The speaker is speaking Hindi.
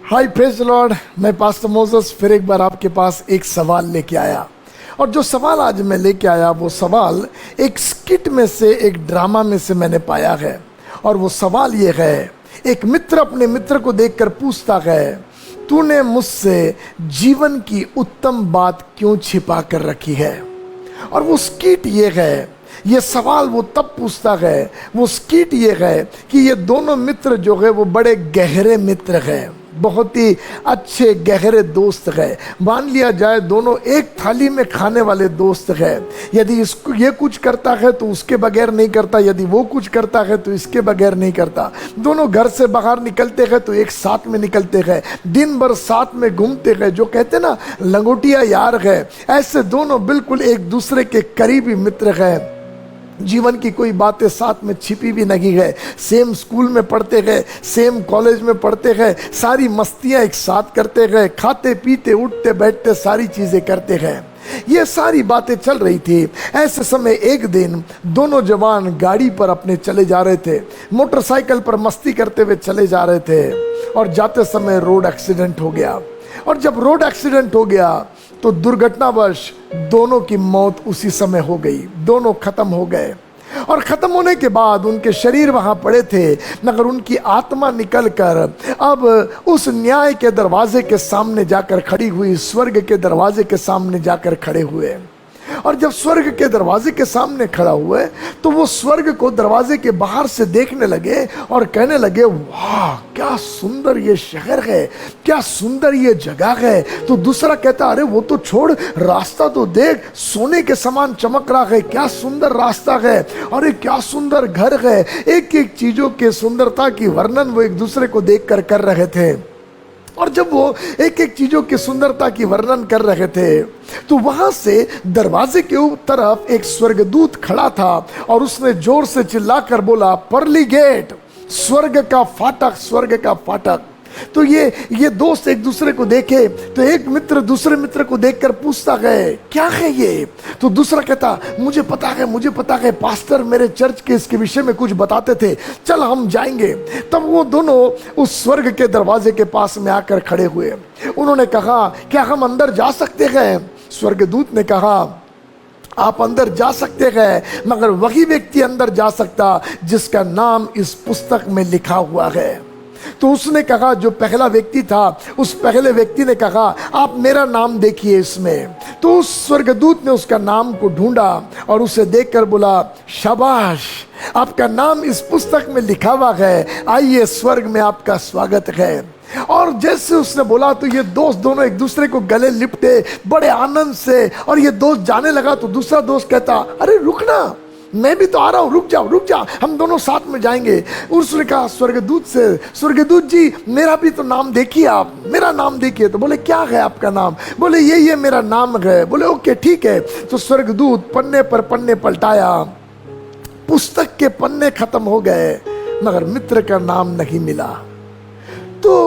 हाय प्रेज लॉर्ड, मैं पास्टर मोसेस फिर एक बार आपके पास एक सवाल लेके आया। और जो सवाल आज मैं लेके आया वो सवाल एक स्किट में से, एक ड्रामा में से मैंने पाया है। और वो सवाल ये है, एक मित्र अपने मित्र को देखकर पूछता है, तूने मुझसे जीवन की उत्तम बात क्यों छिपा कर रखी है। और वो स्किट ये है, ये सवाल वो तब पूछता है, वो स्किट ये है कि ये दोनों मित्र जो है वो बड़े गहरे मित्र हैं, बहुत ही अच्छे गहरे दोस्त हैं। मान लिया जाए दोनों एक थाली में खाने वाले दोस्त हैं। यदि इसको ये कुछ करता है तो उसके बगैर नहीं करता, यदि वो कुछ करता है तो इसके बगैर नहीं करता। दोनों घर से बाहर निकलते हैं तो एक साथ में निकलते हैं, दिन भर साथ में घूमते हैं। जो कहते ना लंगोटिया यार है, ऐसे दोनों बिल्कुल एक दूसरे के करीबी मित्र हैं। जीवन की कोई बातें साथ में छिपी भी नहीं है। सेम स्कूल में पढ़ते हैं, सेम कॉलेज में पढ़ते हैं, सारी मस्तियां एक साथ करते हैं, खाते पीते उठते बैठते सारी चीजें करते हैं। ये सारी बातें चल रही थी। ऐसे समय एक दिन दोनों जवान गाड़ी पर अपने चले जा रहे थे, मोटरसाइकिल पर मस्ती करते हुए चले जा रहे थे। और जाते समय रोड एक्सीडेंट हो गया। और जब रोड एक्सीडेंट हो गया तो दुर्घटनावश दोनों की मौत उसी समय हो गई। दोनों खत्म हो गए। और खत्म होने के बाद उनके शरीर वहां पड़े थे, मगर उनकी आत्मा निकलकर अब उस न्याय के दरवाजे के सामने जाकर खड़ी हुई, स्वर्ग के दरवाजे के सामने जाकर खड़े हुए। और जब स्वर्ग के दरवाजे के सामने खड़ा हुए तो वो स्वर्ग को दरवाजे के बाहर से देखने लगे और कहने लगे, वाह क्या सुंदर ये शहर है, क्या सुंदर ये जगह है। तो दूसरा कहता, अरे वो तो छोड़, रास्ता तो देख, सोने के समान चमक रहा है, क्या सुंदर रास्ता है, अरे क्या सुंदर घर है। एक एक चीजों के सुंदरता की वर्णन वो एक दूसरे को देखकर कर रहे थे। और जब वो एक एक चीजों की सुंदरता की वर्णन कर रहे थे तो वहां से दरवाजे के तरफ एक स्वर्गदूत खड़ा था और उसने जोर से चिल्लाकर बोला, परली गेट, स्वर्ग का फाटक, स्वर्ग का फाटक। तो ये दोस्त एक दूसरे को देखे तो एक मित्र दूसरे मित्र को देखकर पूछता है, क्या है ये। तो दूसरा कहता, मुझे पता है, पास्टर मेरे चर्च के इसके विषय में कुछ बताते थे, चल हम जाएंगे। तब वो दोनों उस स्वर्ग के दरवाजे के पास में आकर खड़े हुए। उन्होंने कहा, क्या हम अंदर जा सकते हैं। स्वर्गदूत ने कहा, आप अंदर जा सकते हैं, मगर वही व्यक्ति अंदर जा सकता जिसका नाम इस पुस्तक में लिखा हुआ है। तो उसने कहा, जो पहला व्यक्ति था, उस पहले व्यक्ति ने कहा, आप मेरा नाम देखिए इसमें। तो उस स्वर्गदूत ने उसका नाम को ढूंढा और उसे देखकर बोला, शाबाश, आपका नाम इस पुस्तक में लिखा हुआ है, आइए स्वर्ग में आपका स्वागत है। और जैसे उसने बोला तो ये दोस्त दोनों एक दूसरे को गले लिपटे बड़े आनंद से। और ये दोस्त जाने लगा तो दूसरा दोस्त कहता, अरे रुकना, मैं भी तो आ रहा हूं, रुक जा, हम दोनों साथ में जाएंगे। उसने कहा स्वर्गदूत से, स्वर्गदूत जी मेरा भी तो नाम देखिए, आप मेरा नाम देखिए। तो बोले, क्या है आपका नाम। बोले, ये मेरा नाम है। बोले, ओके ठीक है। तो स्वर्गदूत पन्ने पर पन्ने पलटाया, पुस्तक के पन्ने खत्म हो गए, मगर मित्र का नाम नहीं मिला। तो